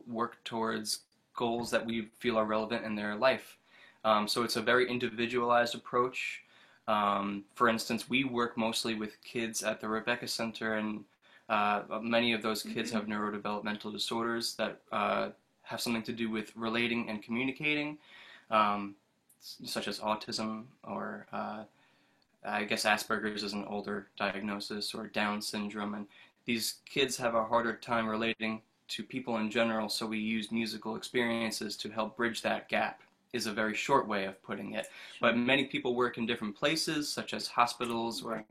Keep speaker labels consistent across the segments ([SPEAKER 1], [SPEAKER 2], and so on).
[SPEAKER 1] work towards goals that we feel are relevant in their life. So it's a very individualized approach. For instance, we work mostly with kids at the Rebecca Center, and many of those kids have neurodevelopmental disorders that have something to do with relating and communicating, um, such as autism or I guess Asperger's is an older diagnosis, or Down syndrome, and these kids have a harder time relating to people in general, so we use musical experiences to help bridge that gap, is a very short way of putting it. But many people work in different places, such as hospitals or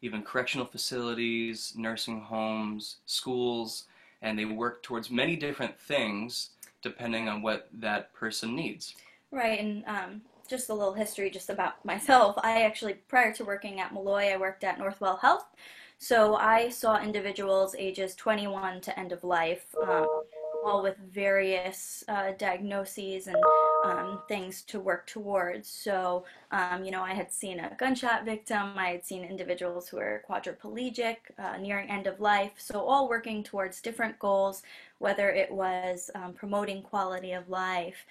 [SPEAKER 1] even correctional facilities, nursing homes, schools, and they work towards many different things depending on what that person needs.
[SPEAKER 2] Right, and just a little history just about myself. I actually, prior to working at Malloy, I worked at Northwell Health. So I saw individuals ages 21 to end of life, all with various diagnoses and things to work towards. So, I had seen a gunshot victim, I had seen individuals who were quadriplegic, nearing end of life, so all working towards different goals, whether it was promoting quality of life,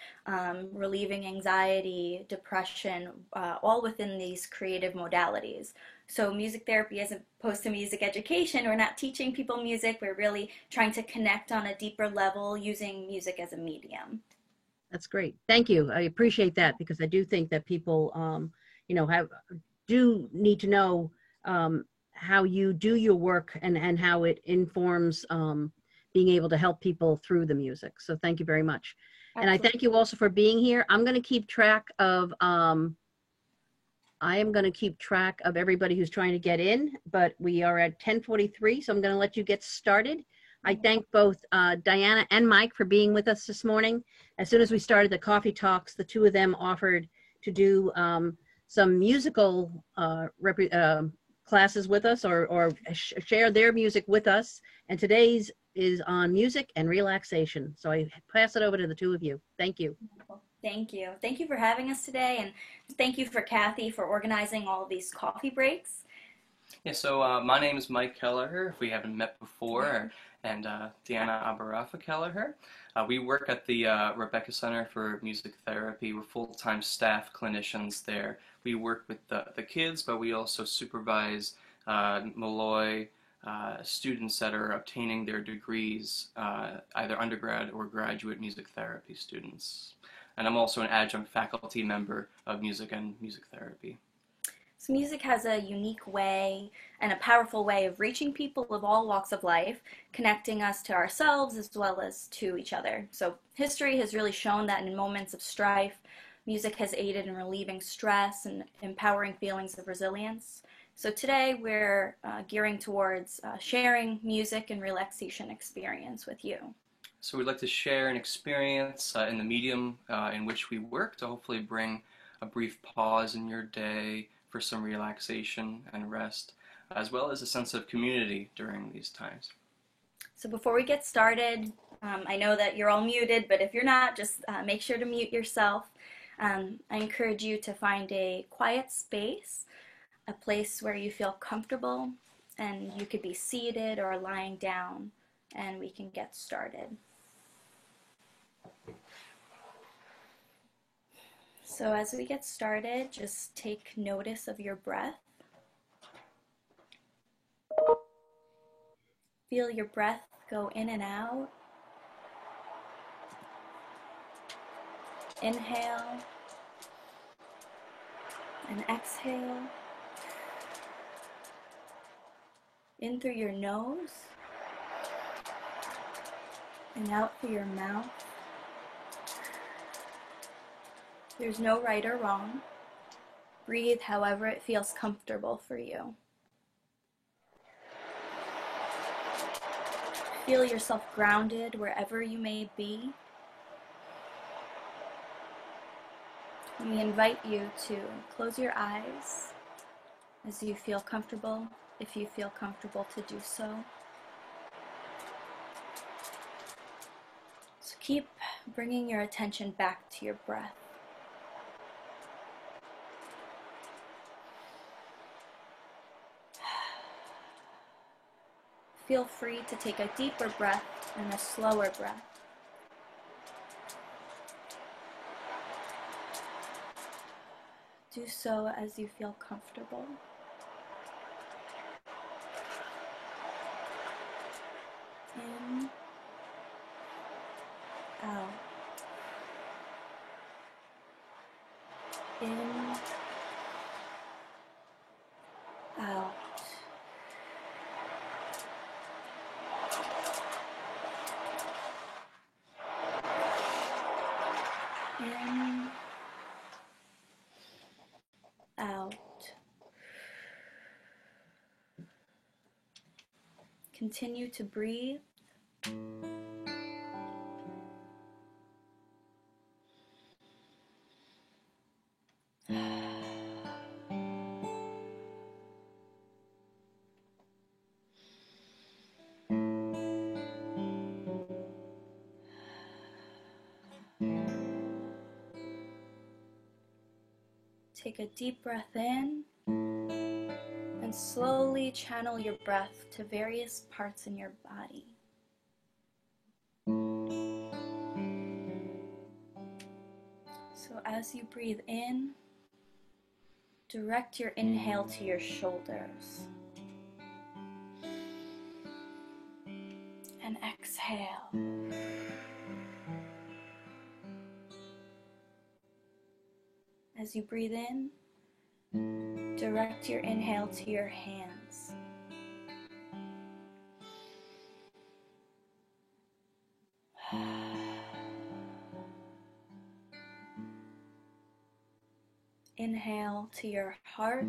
[SPEAKER 2] relieving anxiety, depression, all within these creative modalities. So music therapy, as opposed to music education, we're not teaching people music, we're really trying to connect on a deeper level using music as a medium.
[SPEAKER 3] That's great. Thank you. I appreciate that because I do think that people, have do need to know how you do your work and how it informs being able to help people through the music. So thank you very much. And I
[SPEAKER 2] Absolutely.
[SPEAKER 3] thank you also for being here. I'm going to keep track of, I am going to keep track of everybody who's trying to get in, but we are at 10:43, so I'm going to let you get started. I thank both Diana and Mike for being with us this morning. As soon as we started the coffee talks, the two of them offered to do some musical classes with us or share their music with us. And today's is on music and relaxation. So I pass it over to the two of you. Thank you.
[SPEAKER 2] Thank you. Thank you for having us today, and thank you for Kathy for organizing all of these coffee breaks.
[SPEAKER 1] Yeah, so my name is Mike Kelleher, if we haven't met before, and Deanna Abarafa Kelleher. We work at the Rebecca Center for Music Therapy. We're full-time staff clinicians there. We work with the kids, but we also supervise Malloy students that are obtaining their degrees, either undergrad or graduate music therapy students. And I'm also an adjunct faculty member of music and music therapy.
[SPEAKER 2] So music has a unique way and a powerful way of reaching people of all walks of life, connecting us to ourselves as well as to each other. So history has really shown that in moments of strife, music has aided in relieving stress and empowering feelings of resilience. So today we're gearing towards sharing music and relaxation experience with you.
[SPEAKER 1] So we'd like to share an experience in the medium in which we work to hopefully bring a brief pause in your day for some relaxation and rest, as well as a sense of community during these times.
[SPEAKER 2] So before we get started, I know that you're all muted, but if you're not, just make sure to mute yourself. I encourage you to find a quiet space, a place where you feel comfortable, and you could be seated or lying down, and we can get started. So as we get started, just take notice of your breath. Feel your breath go in and out. Inhale and exhale. In through your nose and out through your mouth. There's no right or wrong. Breathe however it feels comfortable for you. Feel yourself grounded wherever you may be. And we invite you to close your eyes as you feel comfortable, if you feel comfortable to do so. So keep bringing your attention back to your breath. Feel free to take a deeper breath and a slower breath. Do so as you feel comfortable. In, out. In, out. In, out. Continue to breathe. Take a deep breath in and slowly channel your breath to various parts in your body. So as you breathe in, direct your inhale to your shoulders. And exhale. As you breathe in, direct your inhale to your hands. Inhale to your heart.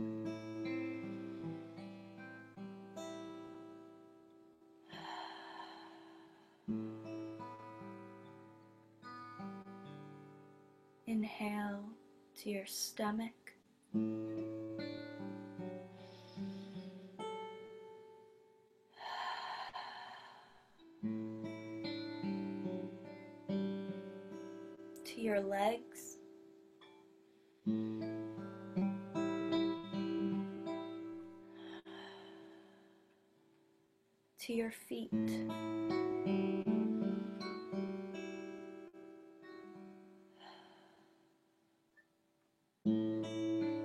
[SPEAKER 2] Inhale to your stomach. To your legs. To your feet.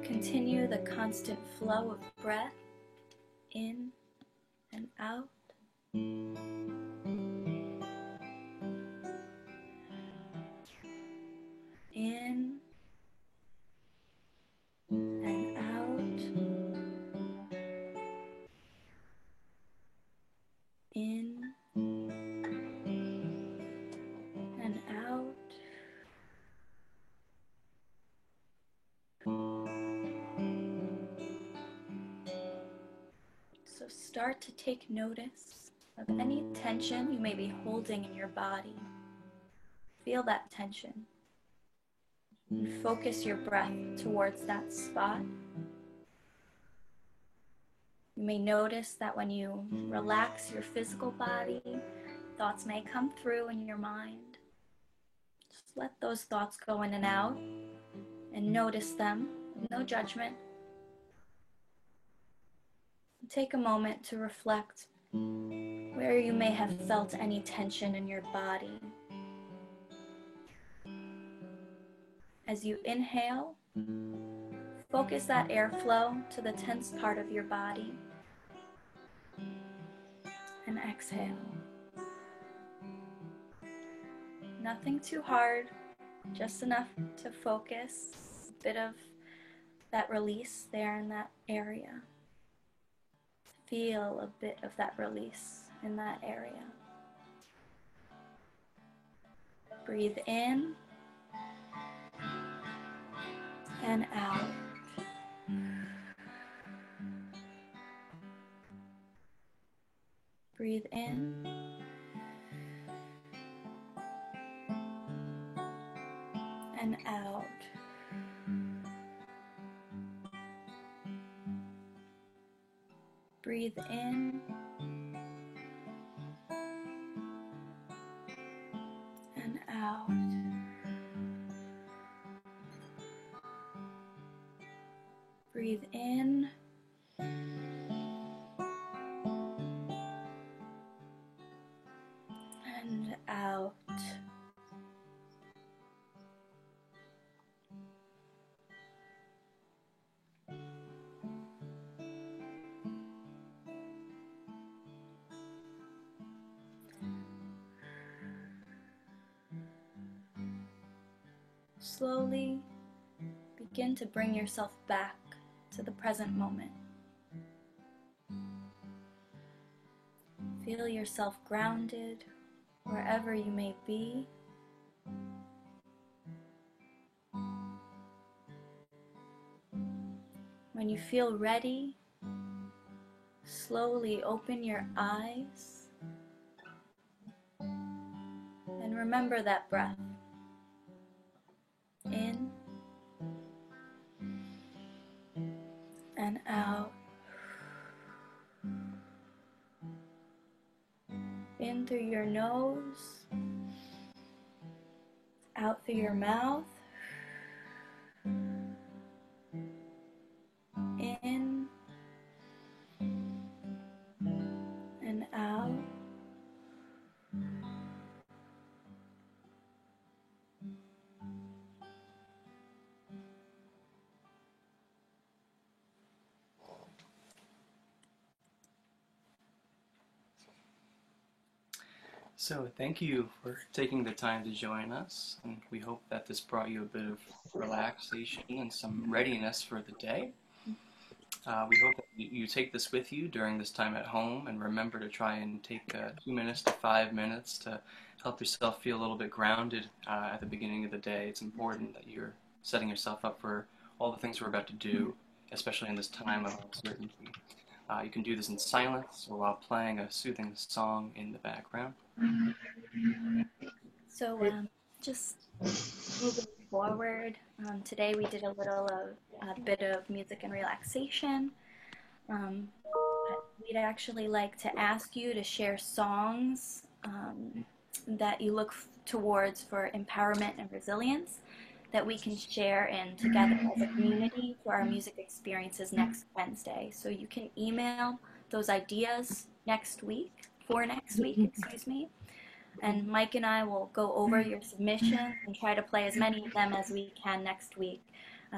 [SPEAKER 2] Continue the constant flow of breath in and out. In and out. In and out. So start to take notice of any tension you may be holding in your body. Feel that tension. And focus your breath towards that spot. You may notice that when you relax your physical body, thoughts may come through in your mind. Just let those thoughts go in and out and notice them, no judgment. Take a moment to reflect where you may have felt any tension in your body. As you inhale, focus that airflow to the tense part of your body. And exhale. Nothing too hard, just enough to focus, a bit of that release there in that area. Feel a bit of that release in that area. Breathe in and out. Breathe in and out. Breathe in and out. Breathe in and out. slowly begin to bring yourself back to the present moment. Feel yourself grounded wherever you may be. When you feel ready, slowly open your eyes and remember that breath. In and out. In through your nose, out through your mouth. In and out.
[SPEAKER 1] So thank you for taking the time to join us, and we hope that this brought you a bit of relaxation and some readiness for the day. We hope that you take this with you during this time at home, and remember to try and take 2 minutes to 5 minutes to help yourself feel a little bit grounded at the beginning of the day. It's important that you're setting yourself up for all the things we're about to do, especially in this time of uncertainty. You can do this in silence or while playing a soothing song in the background.
[SPEAKER 2] So just moving forward, today we did a bit of music and relaxation. We'd actually like to ask you to share songs that you look towards for empowerment and resilience that we can share in together as a community for our music experiences next Wednesday. So you can email those ideas next week, excuse me. And Mike and I will go over your submissions and try to play as many of them as we can next week.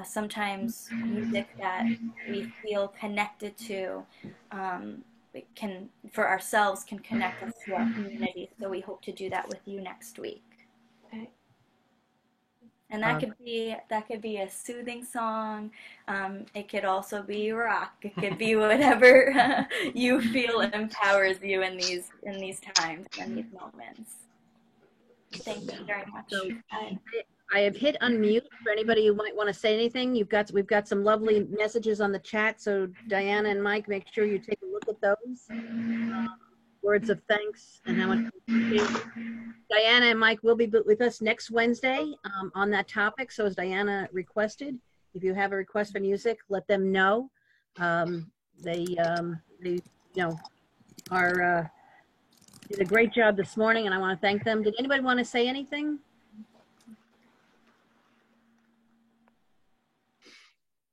[SPEAKER 2] Sometimes music that we feel connected to for ourselves can connect us to our community. So we hope to do that with you next week.
[SPEAKER 4] Okay.
[SPEAKER 2] And that could be a soothing song. It could also be rock. It could be whatever you feel empowers you in these times and these moments. Thank you very much.
[SPEAKER 3] So I have hit unmute for anybody who might want to say anything. We've got some lovely messages on the chat. So Diana and Mike, make sure you take a look at those. Words of thanks and how much Diana and Mike will be with us next Wednesday on that topic. So as Diana requested, if you have a request for music, let them know. They did a great job this morning, and I want to thank them. Did anybody want to say anything?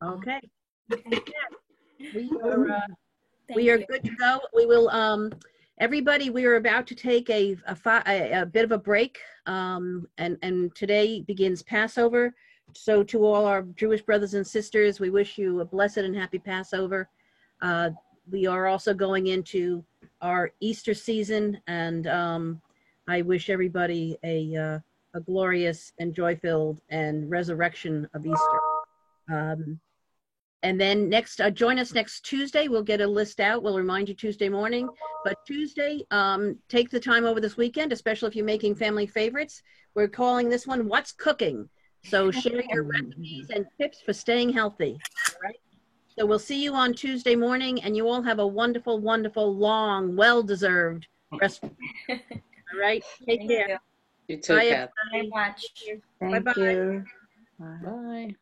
[SPEAKER 3] Okay. We are good to go. We will. Everybody, we are about to take a bit of a break, and today begins Passover. So to all our Jewish brothers and sisters, we wish you a blessed and happy Passover. We are also going into our Easter season, and I wish everybody a glorious and joy-filled and resurrection of Easter. And then join us next Tuesday. We'll get a list out. We'll remind you Tuesday morning. But Tuesday, take the time over this weekend, especially if you're making family favorites. We're calling this one What's Cooking? So share your recipes and tips for staying healthy. All right? So we'll see you on Tuesday morning, and you all have a wonderful, wonderful, long, well-deserved rest. All right? Take care.
[SPEAKER 4] You too, Kath.
[SPEAKER 2] Very much.
[SPEAKER 4] Thank
[SPEAKER 3] Bye-bye.
[SPEAKER 4] you. Bye.